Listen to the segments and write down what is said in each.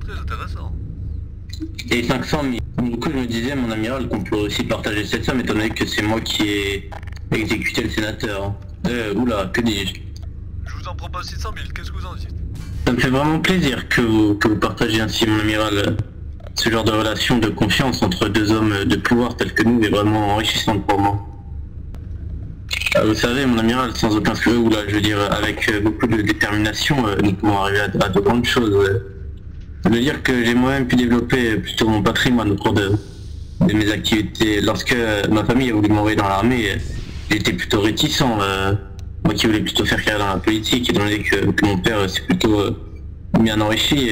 Très intéressant. Et 500 000. Du coup, je me disais, mon amiral, qu'on peut aussi partager cette somme, étant donné que c'est moi qui ai exécuté le sénateur. Oula, que dis-je? Je vous en propose 600 000, qu'est-ce que vous en dites? Ça me fait vraiment plaisir que vous partagez ainsi, mon amiral. Ce genre de relation de confiance entre deux hommes de pouvoir tels que nous est vraiment enrichissante pour moi. Vous savez, mon amiral, sans aucun scrupule, ou là, je veux dire, avec beaucoup de détermination, nous pouvons arriver à de grandes choses. Je veux dire que j'ai moi-même pu développer plutôt mon patrimoine au cours de mes activités. Lorsque ma famille a voulu m'envoyer dans l'armée, j'étais plutôt réticent. Moi qui voulais plutôt faire carrière dans la politique, étant donné que mon père s'est plutôt bien enrichi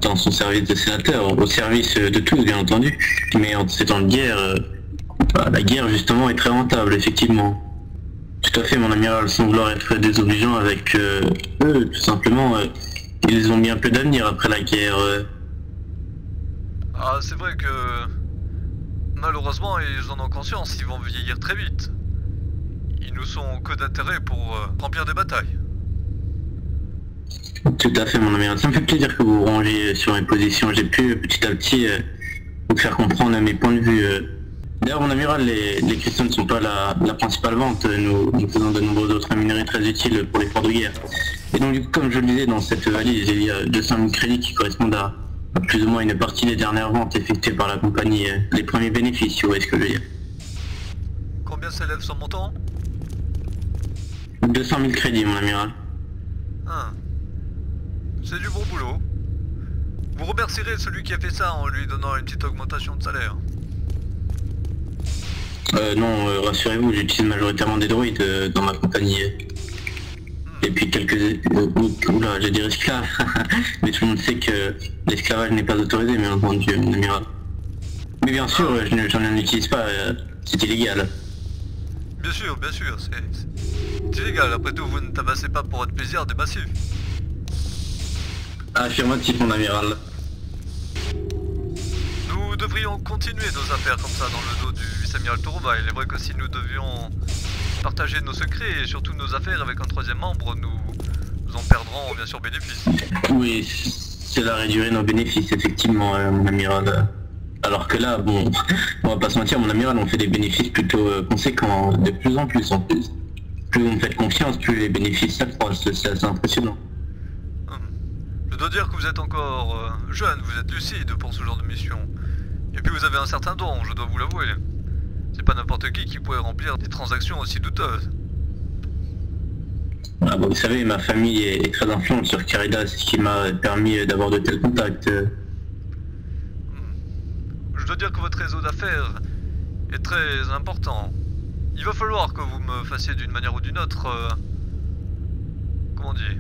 dans son service de sénateur, au service de tous, bien entendu. Mais en ces temps de guerre, la guerre justement est très rentable, effectivement. Tout à fait, mon amiral, sans vouloir être désobligeant avec eux, tout simplement, ils ont mis un peu d'avenir après la guerre. Ah, c'est vrai que... malheureusement, ils en ont conscience, ils vont vieillir très vite. Ils nous sont que d'intérêt pour remplir des batailles. Tout à fait, mon amiral. Ça me fait plaisir que vous vous rangiez sur mes positions. J'ai pu petit à petit vous faire comprendre mes points de vue. D'ailleurs, mon amiral, les cristaux ne sont pas la principale vente. Nous faisons de nombreux autres minerais très utiles pour l'effort de guerre. Et donc, du coup, comme je le disais, dans cette valise, il y a 200 000 crédits qui correspondent à plus ou moins une partie des dernières ventes effectuées par la compagnie. Les premiers bénéfices, si vous voyez ce que je veux dire. Combien s'élève son montant? 200 000 crédits, mon amiral. Ah. C'est du bon boulot. Vous remercierez celui qui a fait ça en lui donnant une petite augmentation de salaire. Non, rassurez-vous, j'utilise majoritairement des droïdes dans ma compagnie. Et puis quelques... oula, j'ai dit esclaves. Mais tout le monde sait que l'esclavage n'est pas autorisé, bien entendu, mon amiral. Mais bien sûr, je n'en utilise pas, c'est illégal. Bien sûr, c'est illégal. Après tout, vous ne tabassez pas pour votre plaisir des massifs. Affirmatif, mon amiral. Nous devrions continuer nos affaires comme ça dans le dos du vice-amiral Torova. Il est vrai que si nous devions partager nos secrets et surtout nos affaires avec un troisième membre, nous en perdrons bien sûr bénéfice. Oui, cela réduirait nos bénéfices, effectivement, mon amiral. Alors que là, bon, on va pas se mentir, mon amiral, on fait des bénéfices plutôt conséquents, de plus en plus en plus. Plus vous me faites confiance, plus les bénéfices s'accroissent, c'est assez impressionnant. Je dois dire que vous êtes encore jeune, vous êtes lucide pour ce genre de mission. Et puis vous avez un certain don, je dois vous l'avouer. C'est pas n'importe qui pourrait remplir des transactions aussi douteuses. Ah bon, vous savez, ma famille est très influente sur Caridas, ce qui m'a permis d'avoir de tels contacts. Je dois dire que votre réseau d'affaires est très important. Il va falloir que vous me fassiez d'une manière ou d'une autre... comment dire,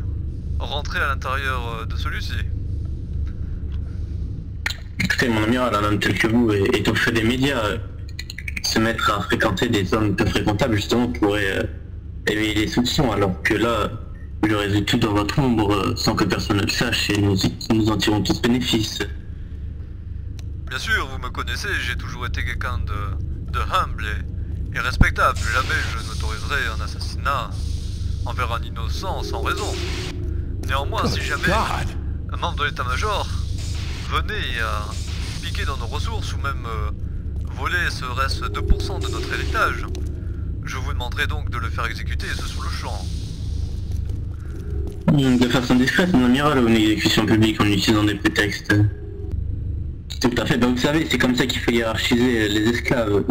rentrer à l'intérieur de celui-ci. Écoutez, mon amiral, un homme tel que vous est au fait des médias. Se mettre à fréquenter des hommes peu fréquentables, justement, pourrait éveiller les soupçons, alors que là, je résous tout dans votre ombre, sans que personne ne le sache, et nous en tirons tous bénéfice. Bien sûr, vous me connaissez, j'ai toujours été quelqu'un de humble et respectable. Jamais je n'autoriserai un assassinat envers un innocent sans raison. Néanmoins, si jamais un membre de l'état-major venait à piquer dans nos ressources ou même voler serait-ce 2% de notre héritage, je vous demanderai donc de le faire exécuter, et ce sur le champ. De façon discrète, mon amiral, ou une exécution publique en utilisant des prétextes. Tout à fait, bah vous savez, c'est comme ça qu'il faut hiérarchiser les esclaves.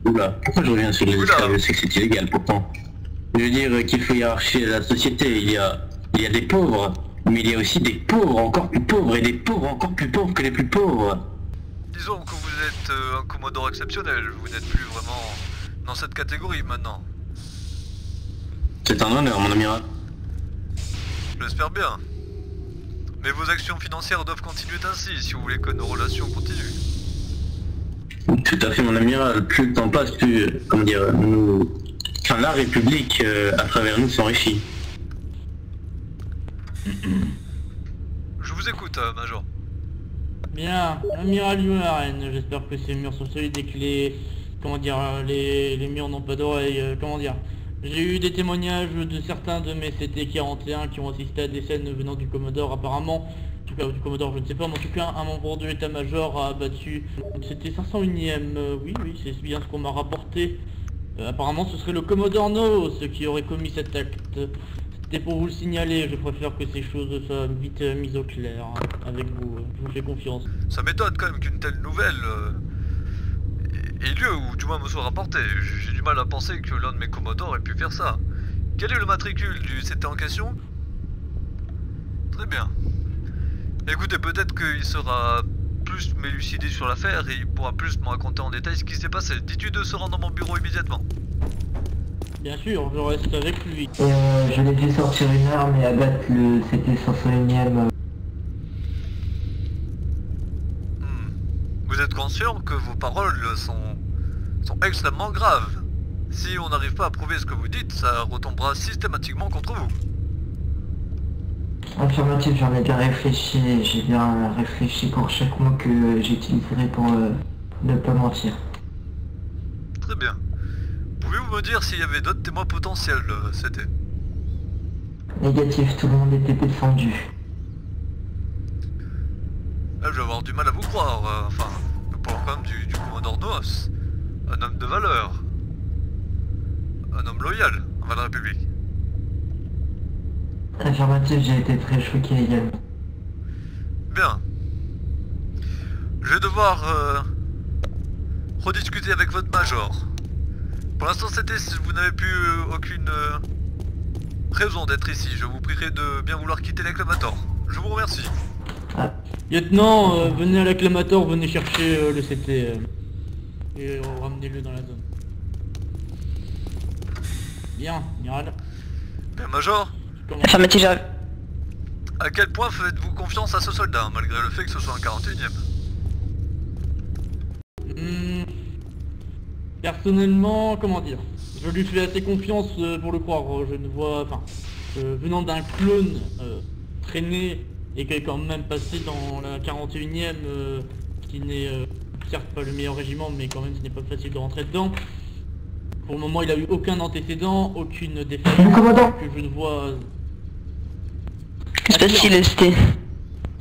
Oula, pourquoi je reviens sur les esclaves? Je sais que c'est illégal pourtant. Je veux dire qu'il faut hiérarchiser la société, il y a des pauvres, mais il y a aussi des pauvres encore plus pauvres, et des pauvres encore plus pauvres que les plus pauvres. Disons que vous êtes un commodore exceptionnel, vous n'êtes plus vraiment dans cette catégorie maintenant. C'est un honneur, mon amiral. Je l'espère bien. Mais vos actions financières doivent continuer ainsi si vous voulez que nos relations continuent. Tout à fait, mon amiral. Plus le temps passe, plus, comment dire, enfin, la République, à travers nous, s'enrichit. Je vous écoute, Major. Bien, amiral Yularen, j'espère que ces murs sont solides et que les murs n'ont pas d'oreilles, comment dire. J'ai eu des témoignages de certains de mes CT-41 qui ont assisté à des scènes venant du Commodore apparemment. Du cas, du commodore, je ne sais pas, mais en tout cas, un membre de l'état-major a abattu. C'était 501ème, oui, c'est bien ce qu'on m'a rapporté. Apparemment, ce serait le commodore No, ce qui aurait commis cet acte. C'était pour vous le signaler, je préfère que ces choses soient vite mises au clair avec vous, je vous fais confiance. Ça m'étonne quand même qu'une telle nouvelle ait lieu, ou du moins me soit rapportée. J'ai du mal à penser que l'un de mes commodores ait pu faire ça. Quel est le matricule du CT en question? Très bien. Écoutez, peut-être qu'il sera plus m'élucider sur l'affaire et il pourra plus me raconter en détail ce qui s'est passé. Dis-tu de se rendre dans mon bureau immédiatement? Bien sûr, je reste avec lui. Je l'ai vu sortir une arme et abattre le CT 501ème. Vous êtes conscient que vos paroles sont extrêmement graves. Si on n'arrive pas à prouver ce que vous dites, ça retombera systématiquement contre vous. Affirmatif, j'en ai bien réfléchi, j'ai bien réfléchi pour chaque mot que j'utiliserai pour ne pas mentir. Très bien. Pouvez-vous me dire s'il y avait d'autres témoins potentiels, c'était? Négatif, tout le monde était défendu. Là, je vais avoir du mal à vous croire, enfin, le pauvre quand même du commandant Noos. Un homme de valeur. Un homme loyal envers la République. Affirmatif, j'ai été très choqué également. Bien. Je vais devoir rediscuter avec votre major. Pour l'instant, c'était si vous n'avez plus aucune raison d'être ici. Je vous prierai de bien vouloir quitter l'acclamator. Je vous remercie. Ah. Lieutenant, venez à l'acclamator, venez chercher le CT et ramenez-le dans la zone. Bien, amiral. Bien, major. Affirmatif, j'arrive. À quel point faites-vous confiance à ce soldat, malgré le fait que ce soit un 41ème? Personnellement, comment dire, je lui fais assez confiance pour le croire. Je ne vois, enfin, venant d'un clone traîné et qui est quand même passé dans la 41ème, qui n'est certes pas le meilleur régiment, mais quand même ce n'est pas facile de rentrer dedans. Pour le moment, il a eu aucun antécédent, aucune défaillance que je ne vois. Qu'est-ce qui se passe, le ST?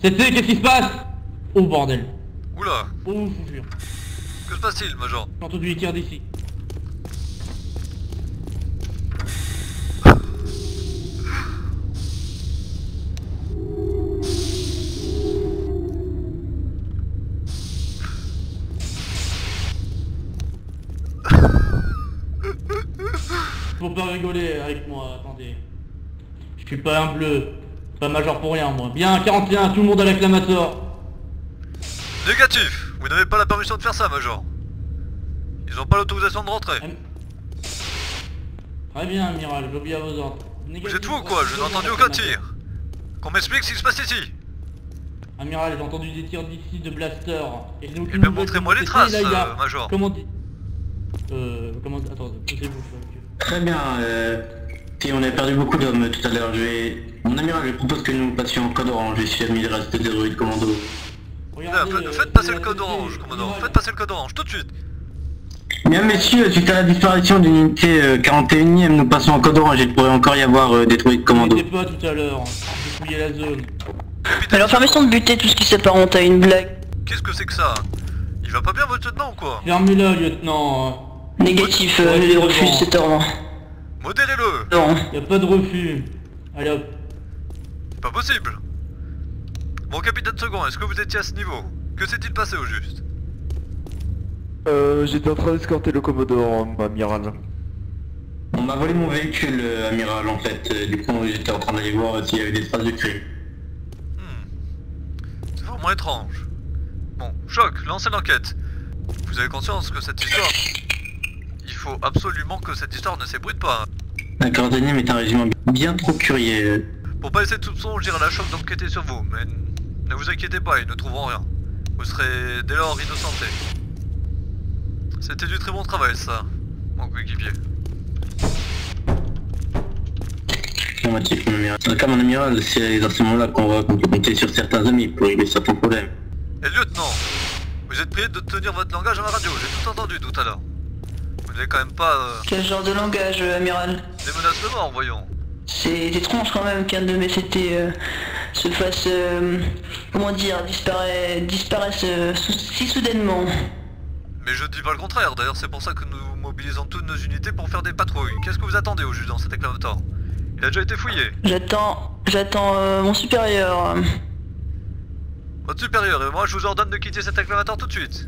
C'était, qu'est-ce qui se passe? Oh bordel. Oula, Oh, je vous jure. que se passe-t-il, major? J'ai entendu écrire d'ici. Faut pas rigoler avec moi, attendez. Je suis pas un bleu. Pas major pour rien, moi. Bien, 41, tout le monde à l'acclamator. Négatif. Vous n'avez pas la permission de faire ça, major. Ils n'ont pas l'autorisation de rentrer. Très bien, amiral, j'obéis à vos ordres. Vous êtes fou ou quoi? Je n'ai entendu aucun tir. Qu'on m'explique ce qui se passe ici. Amiral, j'ai entendu des tirs d'ici de blaster. Et je n'ai aucune Eh bien, nouvelle montrez-moi de les ce traces, côté, là, il y a- major. Comment dit... Comment... Attendez, poussez-vous. Très bien, si on a perdu beaucoup d'hommes tout à l'heure, Mon amiral, je propose que nous passions en code orange ici à mis les restes des héroïdes commando. Regardez, Faites passer le code orange, commandant. Faites passer le code orange, tout de suite. Bien messieurs, suite à la disparition d'une unité 41ème, nous passons en code orange. Il pourrait encore y avoir des droïdes commando. Je n'étais pas tout à l'heure. J'ai fouillé la zone. Alors, permission de buter tout ce qui s'apparente à une blague. Qu'est-ce que c'est que ça? Il va pas bien votre lieutenant ou quoi? Fermez-la, lieutenant. Négatif, je refuse cet ordre. Modérez-le. Non. Y a pas de refus. Allez hop. Pas possible. Bon, capitaine second, est-ce que vous étiez à ce niveau? Que s'est-il passé au juste? J'étais en train d'escorter le commodore, amiral. On m'a volé mon véhicule, amiral, en fait. Du coup, j'étais en train d'aller voir s'il y avait des traces de crime. C'est vraiment étrange. Bon, choc, lancez l'enquête. Vous avez conscience que cette histoire... Il faut absolument que cette histoire ne s'ébruite pas. La 41ème est un régiment bien trop curieux. Pour pas laisser de soupçons, je dirais à la choc d'enquêter sur vous, mais ne vous inquiétez pas, ils ne trouveront rien. Vous serez dès lors innocenté. C'était du très bon travail ça, mon coéquipier. Affirmatif, mon amiral. Comme mon amiral, c'est dans ce moment-là qu'on peut compter sur certains amis pour régler certains problèmes. Et lieutenant, vous êtes prié de tenir votre langage à la radio, j'ai tout entendu tout à l'heure. Vous n'avez quand même pas... Quel genre de langage, amiral? des menaces de mort, voyons. C'est étrange quand même qu'un de mes CT se fasse comment dire, disparaissent si soudainement. Mais je dis pas le contraire, d'ailleurs c'est pour ça que nous mobilisons toutes nos unités pour faire des patrouilles. Qu'est-ce que vous attendez au juge dans cet éclamatoire? Il a déjà été fouillé. J'attends mon supérieur. Votre supérieur et moi je vous ordonne de quitter cet éclamatoire tout de suite.